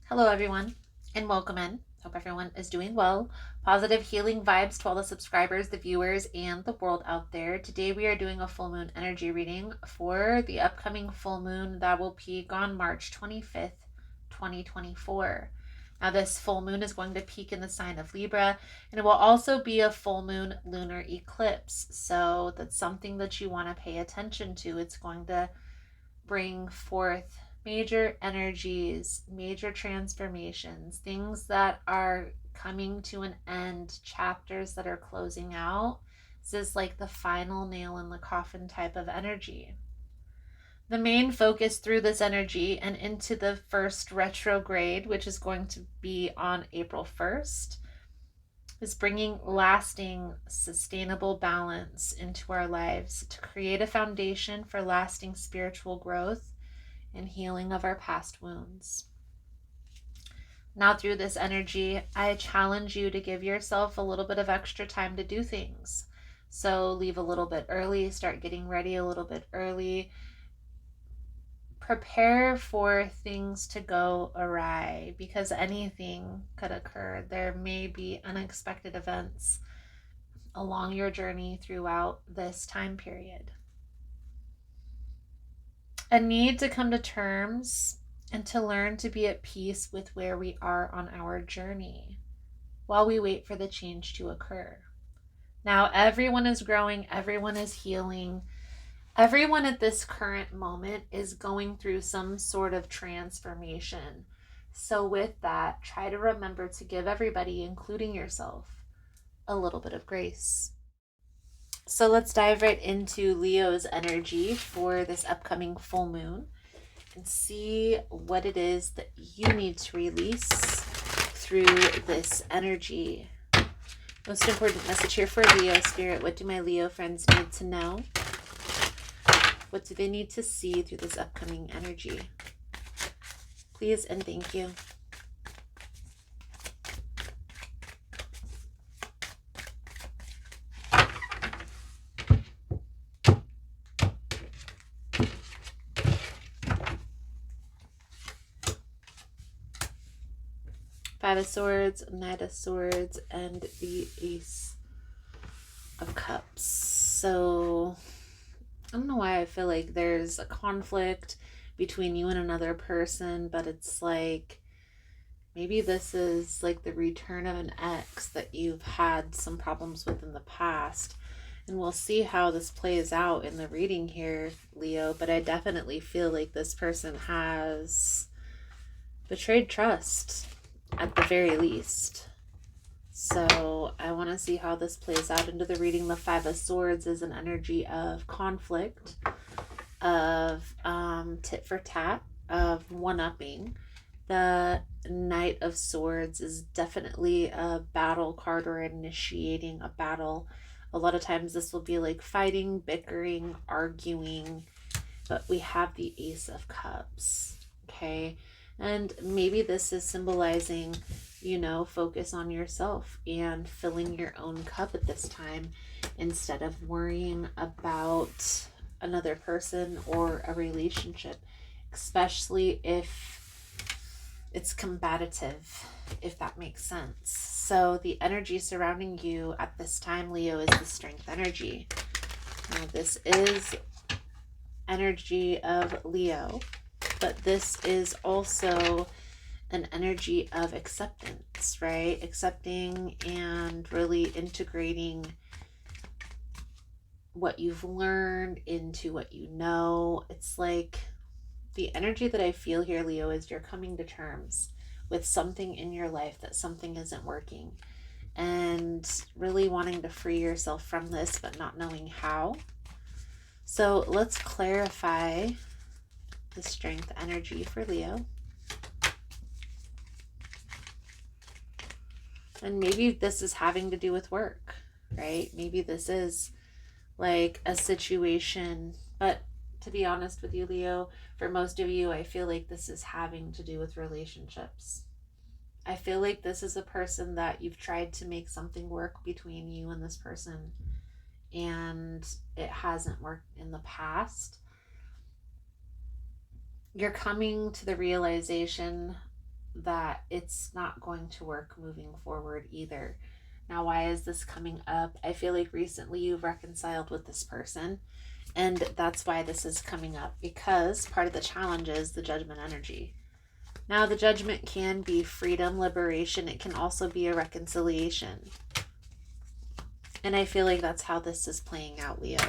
Hello, everyone, and welcome in. Hope everyone is doing well. Positive healing vibes to all the subscribers, the viewers, and the world out there. Today, we are doing a full moon energy reading for the upcoming full moon that will peak on March 25th, 2024. Now, this full moon is going to peak in the sign of Libra, and it will also be a full moon lunar eclipse. So, that's something that you want to pay attention to. It's going to bring forth major energies, major transformations, things that are coming to an end, chapters that are closing out. This is like the final nail in the coffin type of energy. The main focus through this energy and into the first retrograde, which is going to be on April 1st, is bringing lasting, sustainable balance into our lives to create a foundation for lasting spiritual growth and healing of our past wounds. Now, through this energy, I challenge you to give yourself a little bit of extra time to do things. So, leave a little bit early, start getting ready a little bit early. Prepare for things to go awry because anything could occur. There may be unexpected events along your journey throughout this time period. A need to come to terms and to learn to be at peace with where we are on our journey while we wait for the change to occur. Now, everyone is growing, everyone is healing, everyone at this current moment is going through some sort of transformation. So, with that, try to remember to give everybody, including yourself, a little bit of grace. So, let's dive right into Leo's energy for this upcoming full moon and see what it is that you need to release through this energy. Most important message here for Leo Spirit. What do my Leo friends need to know? What do they need to see through this upcoming energy? Please and thank you. Five of Swords, Knight of Swords, and the Ace of Cups. So, I don't know why I feel like there's a conflict between you and another person, but it's like maybe this is like the return of an ex that you've had some problems with in the past. And we'll see how this plays out in the reading here, Leo, but I definitely feel like this person has betrayed trust at the very least. So I want to see how this plays out into the reading. The Five of Swords is an energy of conflict, of tit for tat, of one-upping. The Knight of Swords is definitely a battle card or initiating a battle. A lot of times this will be like fighting, bickering, arguing, but we have the Ace of Cups, okay? And maybe this is symbolizing, focus on yourself and filling your own cup at this time instead of worrying about another person or a relationship, especially if it's combative, if that makes sense. So the energy surrounding you at this time, Leo, is the Strength energy. Now, this is energy of Leo, but this is also an energy of acceptance, right? Accepting and really integrating what you've learned into what you know. It's like the energy that I feel here, Leo, is you're coming to terms with something in your life, that something isn't working, and really wanting to free yourself from this, but not knowing how. So let's clarify the Strength energy for Leo. And maybe this is having to do with work, right? Maybe this is like a situation, but to be honest with you, Leo, for most of you, I feel like this is having to do with relationships. I feel like this is a person that you've tried to make something work between you and this person, and it hasn't worked in the past. You're coming to the realization that it's not going to work moving forward either. Now, why is this coming up? I feel like recently you've reconciled with this person, and that's why this is coming up, because part of the challenge is the judgment energy. Now, the judgment can be freedom, liberation. It can also be a reconciliation. And I feel like that's how this is playing out, Leo.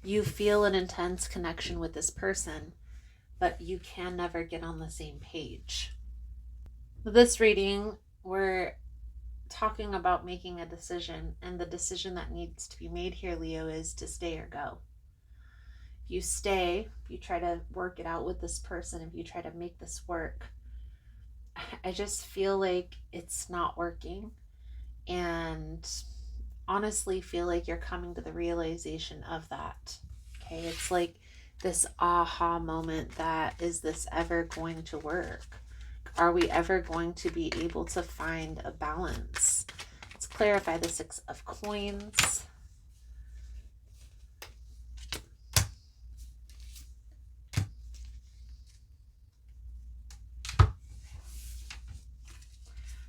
You feel an intense connection with this person, but you can never get on the same page. This reading, we're talking about making a decision, and the decision that needs to be made here, Leo, is to stay or go. If you stay, if you try to work it out with this person, if you try to make this work, I just feel like it's not working, and honestly feel like you're coming to the realization of that. Okay, it's like this aha moment that, is this ever going to work? Are we ever going to be able to find a balance? Let's clarify the Six of Coins.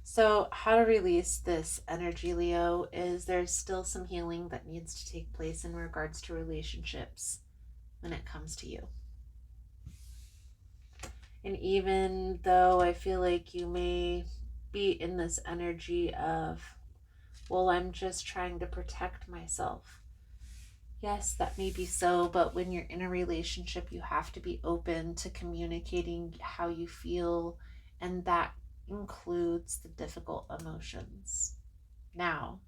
So how to release this energy, Leo, is there's still some healing that needs to take place in regards to relationships when it comes to you. And even though I feel like you may be in this energy of, well, I'm just trying to protect myself. Yes, that may be so, but when you're in a relationship, you have to be open to communicating how you feel, and that includes the difficult emotions. Now,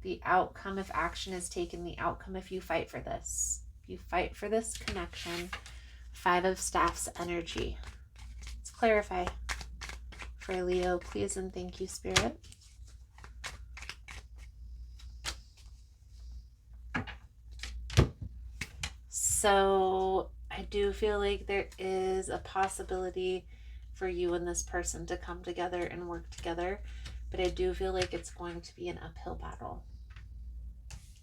the outcome if action is taken, the outcome if you fight for this. If you fight for this connection, Five of Staffs energy. Let's clarify for Leo, please, and thank you, Spirit. So I do feel like there is a possibility for you and this person to come together and work together, but I do feel like it's going to be an uphill battle.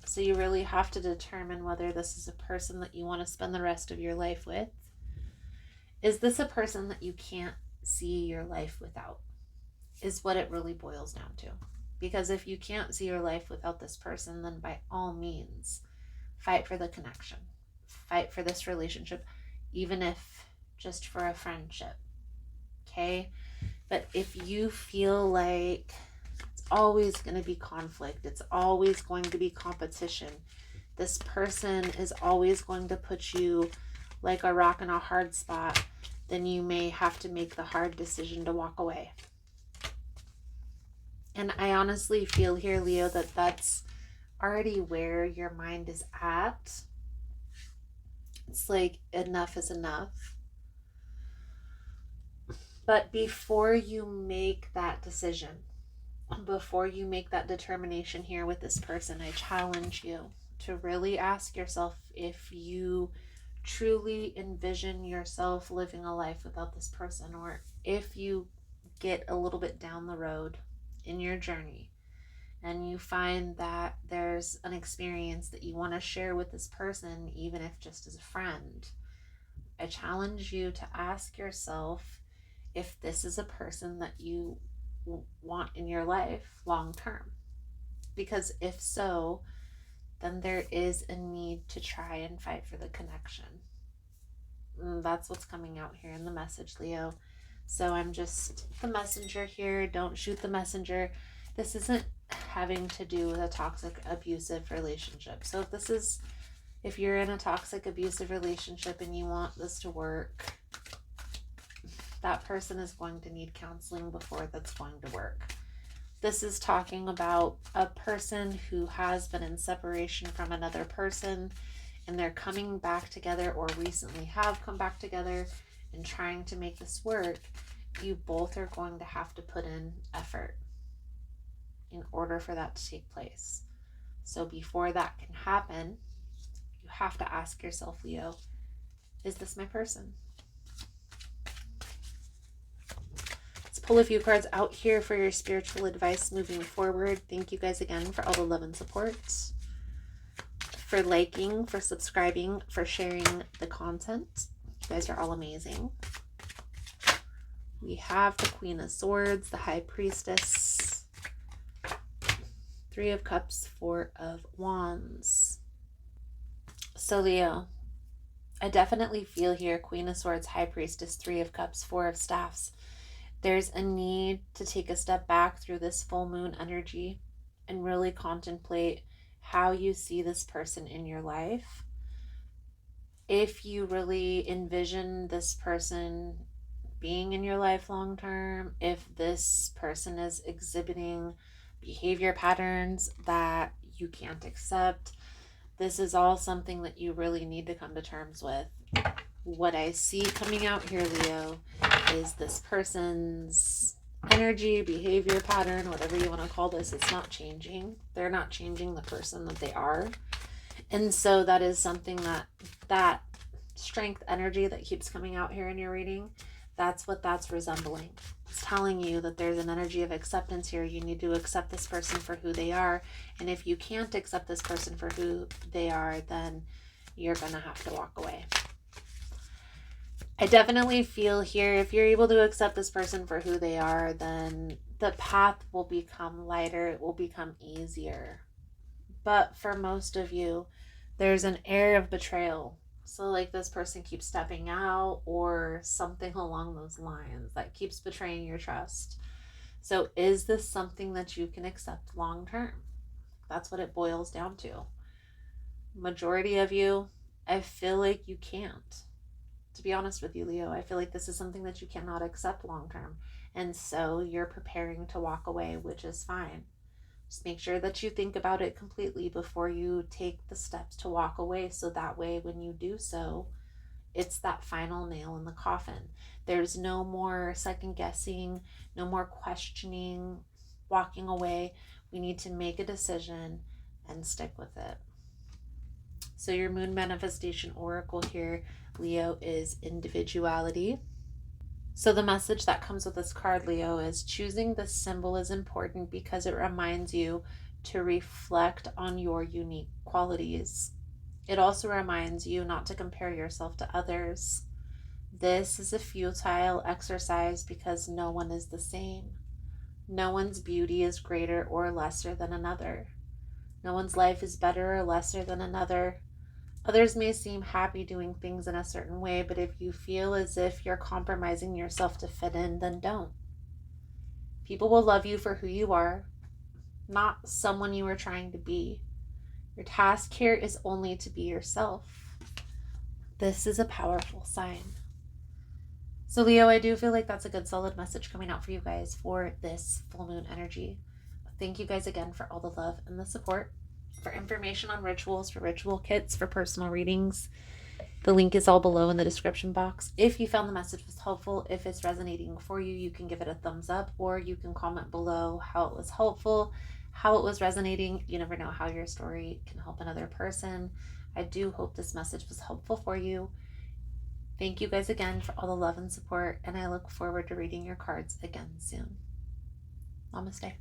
So you really have to determine whether this is a person that you want to spend the rest of your life with. Is this a person that you can't see your life without? Is what it really boils down to. Because if you can't see your life without this person, then by all means, fight for the connection. Fight for this relationship, even if just for a friendship. Okay? But if you feel like it's always going to be conflict, it's always going to be competition, this person is always going to put you like a rock in a hard spot, then you may have to make the hard decision to walk away. And I honestly feel here, Leo, that that's already where your mind is at. It's like enough is enough. But before you make that decision, before you make that determination here with this person, I challenge you to really ask yourself if you truly envision yourself living a life without this person, or if you get a little bit down the road in your journey and you find that there's an experience that you want to share with this person, even if just as a friend, I challenge you to ask yourself if this is a person that you want in your life long term. Because if so, then there is a need to try and fight for the connection. And that's what's coming out here in the message, Leo. So I'm just the messenger here. Don't shoot the messenger. This isn't having to do with a toxic, abusive relationship. So if you're in a toxic, abusive relationship and you want this to work, that person is going to need counseling before that's going to work. This is talking about a person who has been in separation from another person, and they're coming back together, or recently have come back together and trying to make this work. You both are going to have to put in effort in order for that to take place. So before that can happen, you have to ask yourself, Leo, is this my person? Let's pull a few cards out here for your spiritual advice moving forward. Thank you guys again for all the love and support, for liking, for subscribing, for sharing the content. You guys are all amazing. We have the Queen of Swords, the High Priestess, Three of Cups, Four of Wands. So Leo, I definitely feel here Queen of Swords, High Priestess, Three of Cups, Four of Staffs. There's a need to take a step back through this full moon energy and really contemplate how you see this person in your life. If you really envision this person being in your life long term, if this person is exhibiting behavior patterns that you can't accept, this is all something that you really need to come to terms with. What I see coming out here, Leo, is this person's energy, behavior pattern, whatever you want to call this, it's not changing. They're not changing the person that they are. And so that is something that strength energy that keeps coming out here in your reading, that's what that's resembling. It's telling you that there's an energy of acceptance here. You need to accept this person for who they are. And if you can't accept this person for who they are, then you're going to have to walk away. I definitely feel here, if you're able to accept this person for who they are, then the path will become lighter. It will become easier. But for most of you, there's an air of betrayal. So like this person keeps stepping out or something along those lines that keeps betraying your trust. So is this something that you can accept long term? That's what it boils down to. Majority of you, I feel like you can't. To be honest with you, Leo, I feel like this is something that you cannot accept long term. And so you're preparing to walk away, which is fine. Just make sure that you think about it completely before you take the steps to walk away. So that way, when you do so, it's that final nail in the coffin. There's no more second guessing, no more questioning, walking away. We need to make a decision and stick with it. So your moon manifestation oracle here, Leo, is individuality. So the message that comes with this card, Leo, is choosing this symbol is important because it reminds you to reflect on your unique qualities. It also reminds you not to compare yourself to others. This is a futile exercise because no one is the same. No one's beauty is greater or lesser than another. No one's life is better or lesser than another. Others may seem happy doing things in a certain way, but if you feel as if you're compromising yourself to fit in, then don't. People will love you for who you are, not someone you are trying to be. Your task here is only to be yourself. This is a powerful sign. So Leo, I do feel like that's a good solid message coming out for you guys for this full moon energy. Thank you guys again for all the love and the support. For information on rituals, for ritual kits, for personal readings, the link is all below in the description box. If you found the message was helpful, if it's resonating for you, you can give it a thumbs up, or you can comment below how it was helpful, how it was resonating. You never know how your story can help another person. I do hope this message was helpful for you. Thank you guys again for all the love and support, and I look forward to reading your cards again soon. Namaste.